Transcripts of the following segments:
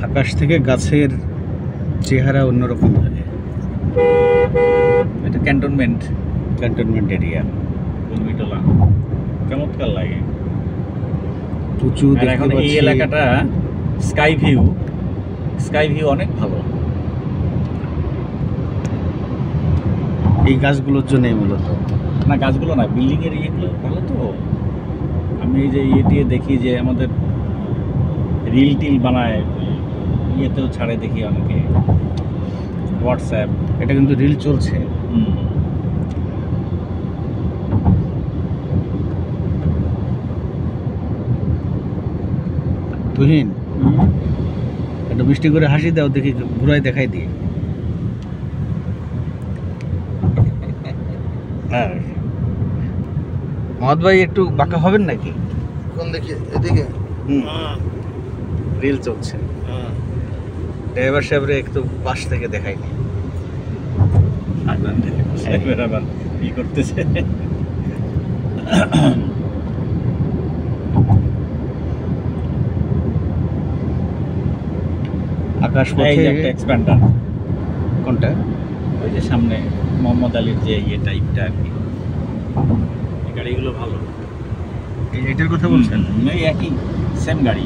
আকাশ থেকে গাছের চেহারা অন্যরকম লাগে। এটা ক্যান্টনমেন্ট এরিয়া, কলমিটোলা, চমৎকার লাগে। উঁচু এখন এই এলাকাটা স্কাই ভিউ অনেক ভালো। এই গাছগুলোর জন্যই মূলত। না, গাছগুলো না, বিল্ডিং এর ইয়েগুলো ভালো। তো আমি এই যে দিয়ে দেখি যে আমাদের রিল টিল বানায়, ইয়েতেও ছাড়ে দেখি অনেকে, হোয়াটসঅ্যাপ। এটা কিন্তু রিল চলছে। তুহিন, একটু মিষ্টি করে হাসি দাও দেখি, ঘুরাই দেখাই দিয়ে। হ্যাঁ, মহৎ ভাই একটু বাঁকা হবেন নাকি? কোন দিকে? এদিকে? রিল চলছে। ড্রাইভার সাহেবরে একটু পাশ থেকে দেখাইনি। আবার কি করতেছে? আকাশ পথে একটা এক্সপ্যান্ডার। কোনটা? ওই যে সামনে মোহাম্মদ আলীর যে ইয়ে টাইপটা আর কি। এই গাড়িগুলো ভালো। এটার কথা বলছেন? এই একই সেম গাড়ি।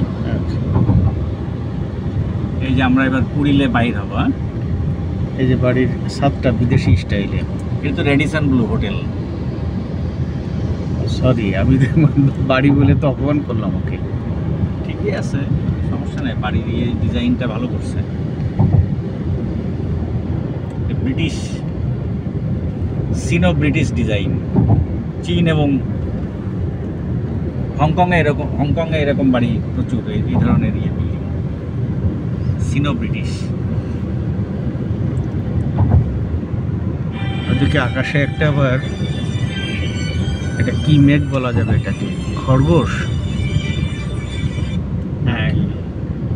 এই যে আমরা এবার পুরীলে বাইর হবো। এই যে বাড়ির ছাদটা বিদেশি স্টাইলে। এটা তো রেডিসন ব্লু হোটেল। সরি, আমি বাড়ি বলে তো অপমান করলাম ওকে। ঠিকই আছে, সমস্যা নেই। বাড়ির এই ডিজাইনটা ভালো করছে। British, Sino British design. চীন এবং হংকংয়ে এরকম বাড়ি প্রচুর, এই ধরনের ইয়ে বিল্ডিং, সিনো ব্রিটিশ। ওদিকে আকাশে একটা আবার, এটা কি মেঘ বলা যাবে এটাকে? খরগোশ? হ্যাঁ,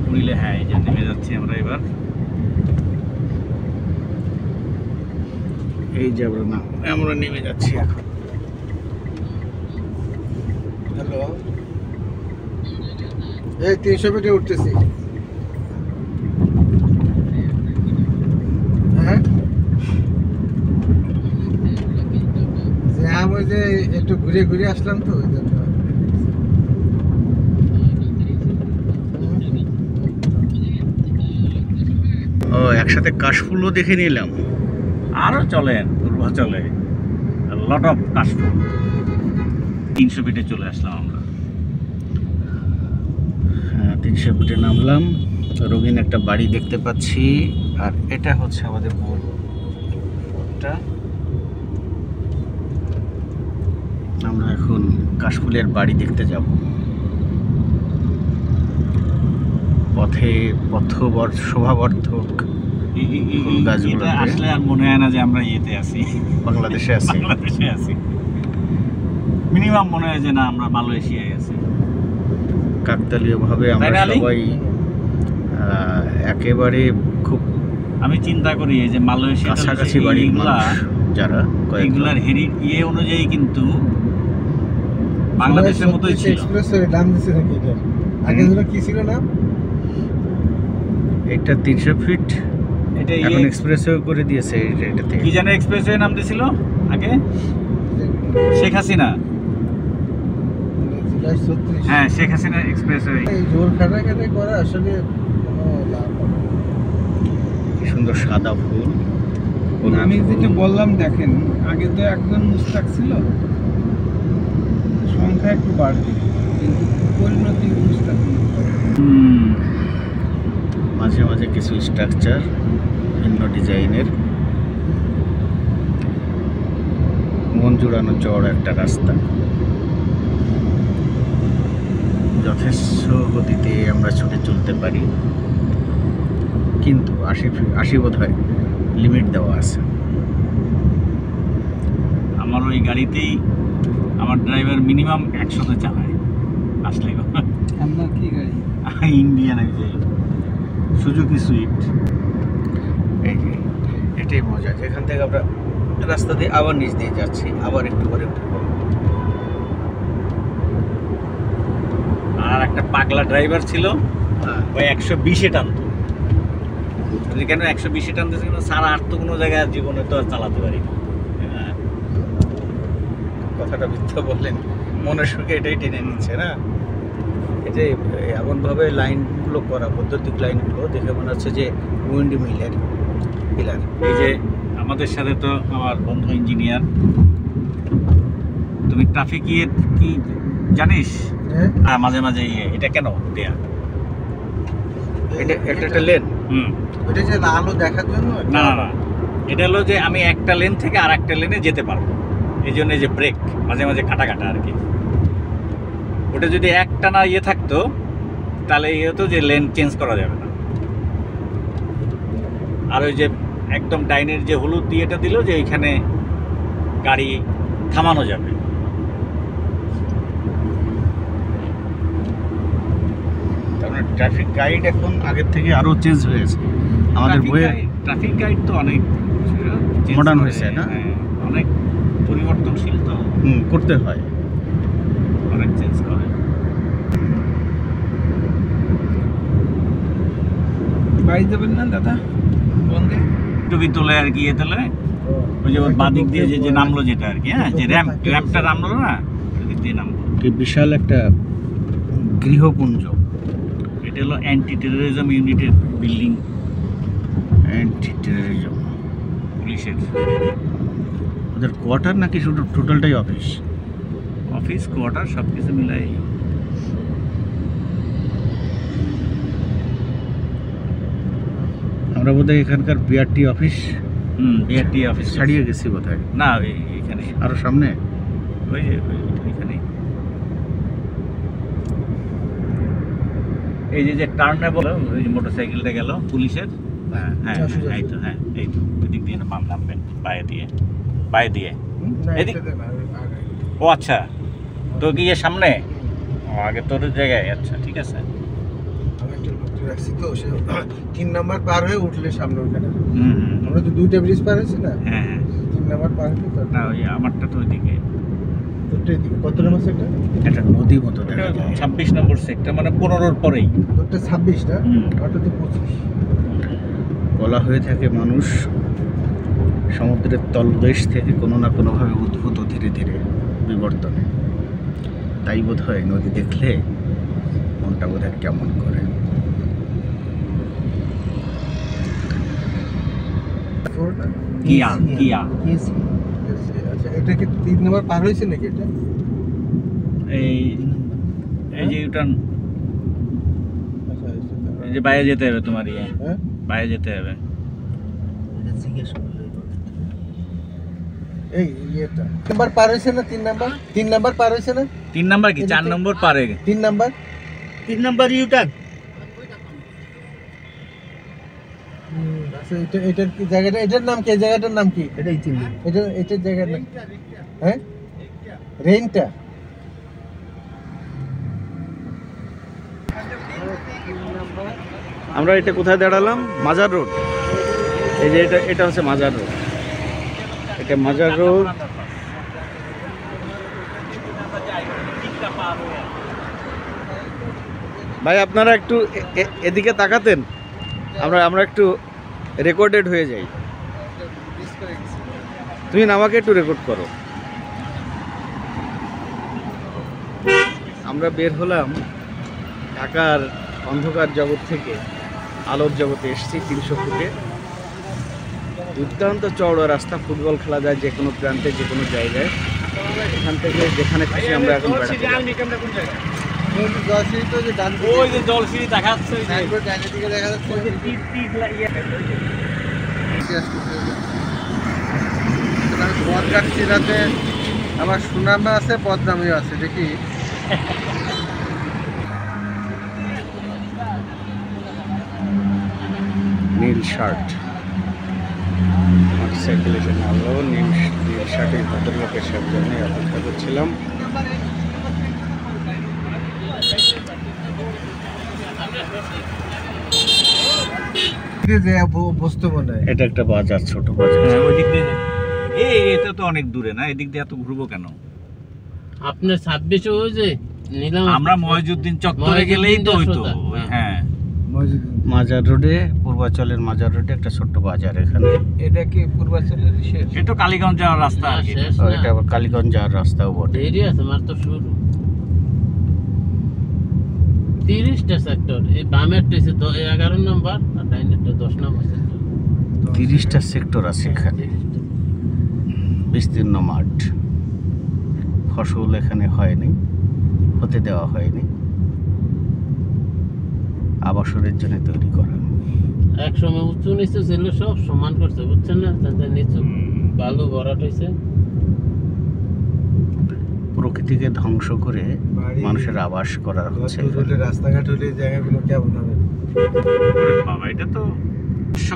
পুরীলে। হ্যাঁ, এই যে নেমে যাচ্ছি আমরা এবার। এই যে আমরা নেমে যাচ্ছি এখন। হ্যালো, এই 300 ফিটে উঠতেছি। হ্যাঁ, জ্যাম, ওই যে একটু ঘুরে ঘুরে আসলাম তো ওই জন্য। ও, একসাথে কাশফুলও দেখে নিলাম। আরও চলেন, পূর্বাচলে লট অফ কাশফুল। 300 ফিটে চলে আসলাম আমরা। হ্যাঁ, 300 ফিটে নামলাম। রঙিন একটা বাড়ি দেখতে পাচ্ছি, আর এটা হচ্ছে আমাদের মূল। আমরা এখন কাশফুলের বাড়ি দেখতে যাব। পথে শোভাবর্ধক গাছগুলো আসলে আর মনে হয় না যে আমরা ইয়েতে আছি, বাংলাদেশে আছি। মিনিমাম মনে হয় যে না, আমরা মালয়েশিয়ায় আছি। কাকতালীয় ভাবে আমরা সবাই একেবারে খুব, আমি চিন্তা করি এই যে মালয়েশিয়া কাছাকাছি বাড়ির মানুষ যারা, এগুলার ইয়ে অনুযায়ী কিন্তু বাংলাদেশের মতোই ছিল। এক্সপ্রেসওয়ে নাম দিছে নাকি এটা? আগে যেন কি ছিল নাম? এটা 300 ফিট, এটা এখন এক্সপ্রেসওয়ে করে দিয়েছে। এটাতে কি জানে এক্সপ্রেসওয়ে নাম দিছিল আগে? শেখ হাসিনা। হ্যাঁ, শেখ হাসিনা এক্সপ্রেসওয়ে। এই জোর খাটাখাটি করা আসলে কোনো লাভ হবে না। কি সুন্দর সাদা ফুল। আমি যেটা বললাম, দেখেন আগে তো একজন মুস্তাক ছিল, সংখ্যা একটু বাড়বে, কিন্তু পরিণতি মুস্তাক। মাঝে মাঝে কিছু স্ট্রাকচার ভিন্ন ডিজাইনের, মন জোড়ানো চড় একটা রাস্তা। যথেষ্ট গতিতে আমরা ছুটে চলতে পারি, কিন্তু 80 বোধ হয় লিমিট দেওয়া আছে। আমার ওই গাড়িতেই আমার ড্রাইভার মিনিমাম 100-তে চালায় আসলে। আপনার কি গাড়ি? ইন্ডিয়ান, এই যে সুজুকি সুইফট। এই যে এটাই মজা, যেখান থেকে আমরা রাস্তা দিয়ে আবার নিচ দিয়ে যাচ্ছি, আবার একটু করে উঠবো। আর একটা পাগলা ড্রাইভার ছিল, ওই 120-এ টানতো। কেন 120 টানতেছে, কিন্তু সারা আট তো কোনো জায়গায় জীবনে তো আর চালাতে পারি না। হ্যাঁ। কথাটা মিথ্যা বললেন, মনের সুখে এটাই টেনে নিচ্ছে না। এই যে এমনভাবে লাইনগুলো করা, বৈদ্যুতিক লাইনগুলো দেখে মনে হচ্ছে যে উইন্ড মিলের পিলার। এই যে আমাদের সাথে তো আমার বন্ধু ইঞ্জিনিয়ার, তুমি ট্রাফিক কি জানিস? হ্যাঁ মাঝে মাঝে এটা কেন দেয়া? এটা একটা লেন। ওইটা যে আলো দেখার জন্য না না না, এটা হলো যে আমি একটা লেন থেকে আর একটা লেনে যেতে পারবো, এই জন্য যে ব্রেক মাঝে মাঝে কাটা কাটা আর কি। ওটা যদি একটানা থাকতো তাহলে হতো যে লেন চেঞ্জ করা যাবে না। আর ওই যে একদম ডাইনের যে হলুদ দিয়েটা দিল যে এখানে গাড়ি থামানো যাবে। তার মানে ট্রাফিক গাইড এখন আগের থেকে আরো চেঞ্জ হয়েছে। আমাদের বইয়ে ট্রাফিক গাইড তো অনেক Modern হয়েছে, না? হ্যাঁ, অনেক পরিবর্তনশীল তো, করতে হয়। অনেক চেঞ্জ করে। বাড়ি যাবেন না দাদা বন্ধে? টুবি তোলে আর কি তোলে, ওই যে ওর বাদিক দিয়ে যে নামলো যেটা আর কি, হ্যাঁ, যে র্যাম্পটা নামলো না, ওদিক দিয়ে নামলো। কি বিশাল একটা গৃহপুঞ্জ। এটা হলো অ্যান্টি টেরোরিজম ইউনিটের বিল্ডিং, অ্যান্টি টেরোরিজম পুলিশের ওদের কোয়ার্টার নাকি শুধু টোটালটাই অফিস? অফিস কোয়ার্টার সব কিছু মিলাই। আমরা বোধহয় এখানকার বিআরটি অফিস বিআরটি অফিস ছাড়িয়ে গেছি বোধহয়। না, এখানে আরো সামনে ওই যে ওইখানে এই যে টার্নে বলো, ওই যে মোটরসাইকেলটা গেল পুলিশের। হ্যাঁ হ্যাঁ এই তো, হ্যাঁ এই তো, ওইদিক দিয়ে বাম নামবেন, বায়ে দিয়ে এদিক। ও আচ্ছা, তো কি এর সামনে? ও আগে তোর জায়গায়, আচ্ছা ঠিক আছে। আমি একটা লোক রাখছি তো, সে 3 নাম্বার পার হয়ে উঠলে সামনে ওখানে। হুম আমরা তো 2টা ব্রিজ পার হয়েছি না, হ্যাঁ হ্যাঁ। 3 নাম্বার পার হলে তো না, ওই আমারটা তো ওইদিকে। তোরটাই দিকে কত নম্বর সেক্টর? একটা নদী মতো দেখা যায়। 26 নম্বর সেক্টর, মানে 15-র পরেই। তোরটা 26 না, হুম। ওটা তো 25। বলা হয়ে থাকে মানুষ সমুদ্রের তলদেশ থেকে কোনো না কোনোভাবে উদ্ভূত ধীরে ধীরে বিবর্তনে। তাই বোধ হয় নদী দেখলে মনটা বোধ হয় কেমন করে। কিয়া আচ্ছা, এটা কি 3 নাম্বার পার হয়েছে নাকি এটা? এই যে ইউটার্ন, আচ্ছা এই যে বাইরে যেতে হবে তোমার, হ্যাঁ বাইরে যেতে হবে। এই এটা নাম্বার পার হয়েছে না? 3 নাম্বার 3 নাম্বার পার হয়েছে না? 3 নাম্বার কি 4 নম্বর পারে? 3 নাম্বার 3 নাম্বার ইউটার্ন। আচ্ছা, এটার কি জায়গাটা, এটার নাম কি? এই জায়গাটার নাম কি? এটাই 3 এটার জায়গার নাম হ্যাঁ রেইনটা। আমরা এটা কোথায় দাঁড়ালাম? মাজার রোড। এই যে এটা হচ্ছে মাজার রোড। এটা মাজার রোড। ভাই আপনারা একটু এদিকে তাকাতেন, আমরা একটু রেকর্ডেড হয়ে যাই। তুমি আমাকে একটু রেকর্ড করো। আমরা বের হলাম ঢাকার অন্ধকার জগৎ থেকে আলোর জগতে এসেছি। 300 ফুটে দুর্দান্ত চওড়া রাস্তা, ফুটবল খেলা যায় যে কোনো প্রান্তে, যে কোনো জায়গায়। এখান থেকে যেখানে খুশি আমরা এখন বেড়াতে যাই। জলসিঁড়ি তো যে ডান দিকে, ওই যে জলসিঁড়ি দেখা যাচ্ছে, ওই যে সাইনবোর্ড ডানের দিকে দেখা যাচ্ছে। ওই যে তীর পথঘাটশিরাতে আমার সুনামে আছে, বদনামেও আছে, দেখি নীল শার্ট, মোটরসাইকেল এসে নামলো। নীল শার্টের ভদ্রলোকের জন্য অপেক্ষা করছিলাম। বসতে মনে হয়। এটা একটা বাজার, ছোট বাজার। হ্যাঁ, ওই দিক দিয়ে এটা তো অনেক দূরে না, এদিক দিয়ে এত ঘুরবো কেন? আপনার 26 হয়েছে নিলাম। আমরা মহিউদ্দিন চত্বরে গেলেই তো হইতো। হ্যাঁ। হ্যাঁ, মসজিদ মাজার রোডে, পূর্বাচলের মাজার রোডে একটা ছোট্ট বাজার এখানে। এটা কি পূর্বাচলের শেষ? এটা তো কালীগঞ্জ যাওয়ার রাস্তা আর কি। শেষ আর এটা আবার কালীগঞ্জ যাওয়ার রাস্তাও বটে। দেরি আছে, আমার তো শুরু 30টা সেক্টর। এই বামেরটা হচ্ছে 11 নম্বর আর ডাইনেরটা 10 নম্বর সেক্টর। 30টা সেক্টর আছে এখানে, বিস্তীর্ণ মাঠ। ফসল এখানে হয়নি, হতে দেওয়া হয়নি, আবাসনের জন্য তৈরি করা। এক সময় উঁচু নিচু ছিল, সব সমান করছে, বুঝছেন না? তাদের নিচু বালু ভরাট হয়েছে। প্রকৃতিকে ধ্বংস করে বাড়ি- মানুষের আবাস করা হচ্ছে ঘর হলে, রাস্তাঘাট হলে এই জায়গাগুলো কেমন হবে? বাবা, এটা তো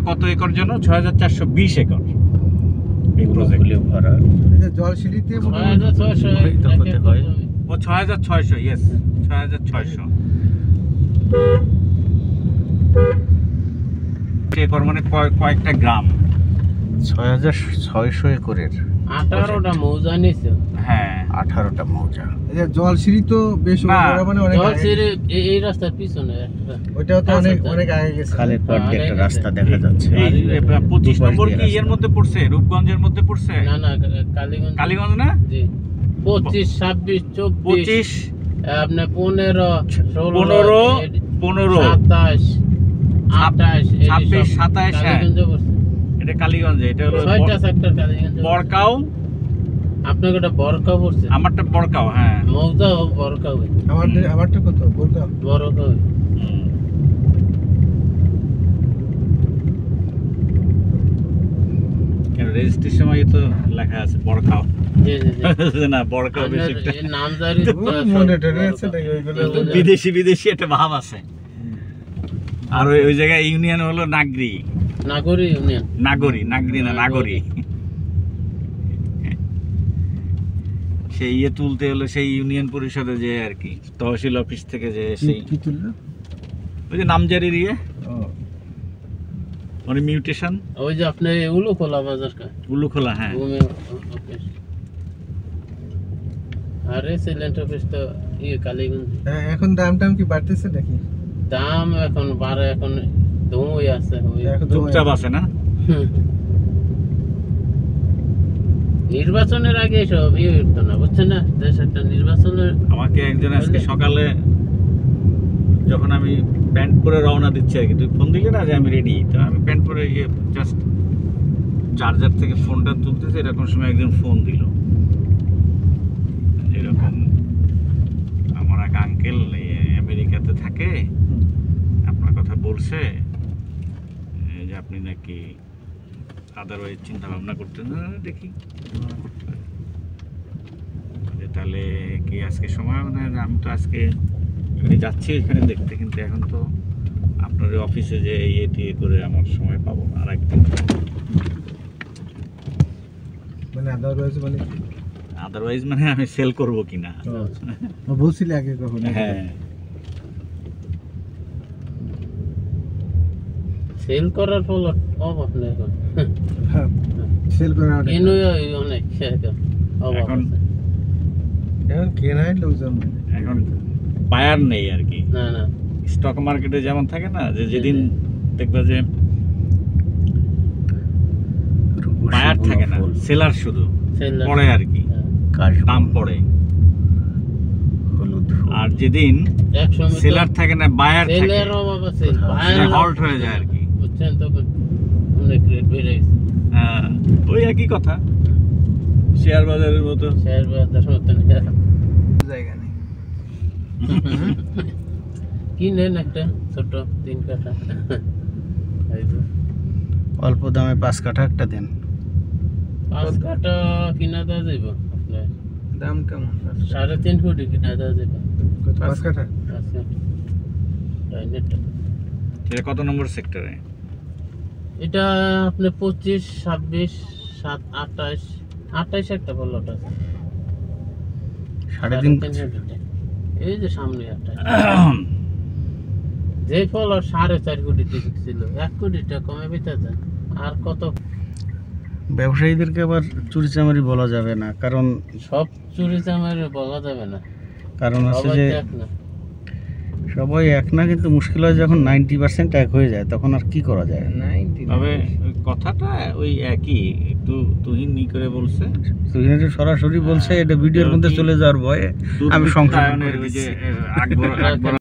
কত একর জন্য? 6420 একর এই প্রজেক্ট। পুরোগুলি ভরা। এই যে জলসিঁড়িতে মোটামুটি 6600 হয়তো হতে হয়। ও 6600, ইয়েস 6600 একর, মানে কয়েকটা গ্রাম। 6600 একরের 18টা মৌজা নিছে। হ্যাঁ, 18টা মৌজা। এই যে জলসিঁড়ি তো বেশ না, ওরা মানে অনেক জল আগে- ছেড়ে এই রাস্তার পিছনে একটা। ওইটাও তো অনেক আচ্ছা, অনেক আগে গেছে। খালের পাড় দিয়ে একটা আগে রাস্তা দেখা যাচ্ছে। এই 25 দুপাশ নম্বর দিয়ে কি এর রাস্তা। মধ্যে পড়ছে? রূপগঞ্জের মধ্যে পড়ছে? না না, কালীগঞ্জ। কালীগঞ্জ না? জি। 25, 26, 24, 25, আপনার 15, 15, 16, 27, 28, 26, 27, হ্যাঁ। কালীগঞ্জে পড়ছে। এটা কালীগঞ্জে। এটা হলো 6টা সেক্টর কালীগঞ্জে। বড়কাও। আপনাকে ওটা বরকা পড়ছে। আমারটা বড়কাও, হ্যাঁ। মৌজা ও বরকা হয়। আমারটা কত বলতো? বরকা হয়। হুম। রেজিস্ট্রির সময় তো লেখা আছে বড়কাও। জি জি জি। না, বড়কাও আপনার বেশি একটা এই নামজারি তো সব মনে টনে আছে বরকা। নাকি ওইগুলো? এগুলো- বিদেশি একটা ভাব আছে। আর ওই জায়গায় ইউনিয়ন হলো নাগরি। নাগরি ইউনিয়ন। নাগরি না, নাগরি। সেই ইয়ে তুলতে হলো সেই ইউনিয়ন পরিষদে যে আর কি, তহসিল অফিস থেকে যে সেই কি তুললো? ওই যে নামজারির ইয়ে, ও, মানে মিউটেশন, ওই যে আপনি উলু খোলা বাজার কা উলুখোলা, হ্যাঁ। ভূমি অফিস। আর রেসিডেন্ট অফিস তো ইয়ে কালীগঞ্জ। হ্যাঁ, এখন দাম টাম কি বাড়তেছে নাকি? দাম এখন 12, এখন দমই আছে ওই। এখন তো চুপচাপ আছে না? নির্বাচনের আগে সব ইয়ে হতো না, বুঝছেন না? দেশ একটা নির্বাচনের আমাকে একজন আজকে সকালে, যখন আমি প্যান্ট পরে রওনা দিচ্ছি আর কি, তুই ফোন দিলি না যে আমি রেডি, তো আমি প্যান্ট পরে ইয়ে জাস্ট চার্জার থেকে ফোনটা তুলতেছি, এরকম সময় একজন ফোন দিল। এরকম আমার এক আঙ্কেল আমেরিকাতে থাকে, আপনার কথা বলছে, যে আপনি নাকি আদারওয়াইজ চিন্তা ভাবনা করতেন। দেখি করতে পারি। যে তাহলে কি আজকে সময় হবে না? আমি তো আজকে এমনি যাচ্ছি এখানে দেখতে, কিন্তু এখন তো আপনার অফিসে যে ইয়ে করে আমার সময় পাবো না, আর একদিন। মানে আদারওয়াইজ মানে আদারওয়াইজ মানে আমি সেল করব কিনা। বলছিলি আগে কখন? হ্যাঁ, সেল করার ফল অভাব নেই এখন। হ্যাঁ, সেল করে কিনুই অনেক এখন অভাব এখন- আছে। এখন কেনাই লোকজন এখন বায়ার নেই আর কি। না না, স্টক মার্কেটে যেমন থাকে না, যে যেদিন দেখবে যে বায়ার থাকে না, সেলার শুধু সেল পড়ে আর কি, দাম পড়ে। হলুদ আর যেদিন একসময় সেলার থাকে না, বায়ার থাকে, সেলের অভাব আছে, হল্ট হয়ে যায় আর কি। বুঝছেন? তখন অনেক রেট বেড়ে গেছে। হ্যাঁ, ওই একই কথা, শেয়ার বাজারের মতো। শেয়ার বাজার মতন জায়গা নেই। কিনেন একটা ছোট 3 কাঠা। অল্প দামে 5 কাঠা একটা দেন। 5 কাঠা কিনা দেওয়া যাইব আপনার দাম কেমন? 3.5 কোটি কিনা দেওয়া যাইব। কত? 5 কাঠা? 5 কাঠা ডাইনেরটা। সেটা কত নম্বর সেক্টরে? এটা আপনি 25, 26, 7, 28 একটা প্লট আছে। 3.5 3.5 এই যে সামনে একটা যে প্লট 4.5 কোটি ছিল, 1 কোটি টাকা কমে বেচা যায়। আর কত ব্যবসায়ীদেরকে আবার চুরিচামারি বলা যাবে না, কারণ সব চুরি চামারি বলা যাবে না, কারণ আছে সবাই যে তো এক না। সবাই এক না, কিন্তু মুশকিল হয় যখন 90% এক হয়ে যায় তখন আর কি করা যায়। 90 তবে ওই কথাটা ওই একই, একটু তুহিন নি করে বলছে, তুই সরাসরি বলছে, এটা ভিডিওর মধ্যে চলে যাওয়ার ভয়ে আমি সংশোধন করে ওই যে দিচ্ছি। আকবর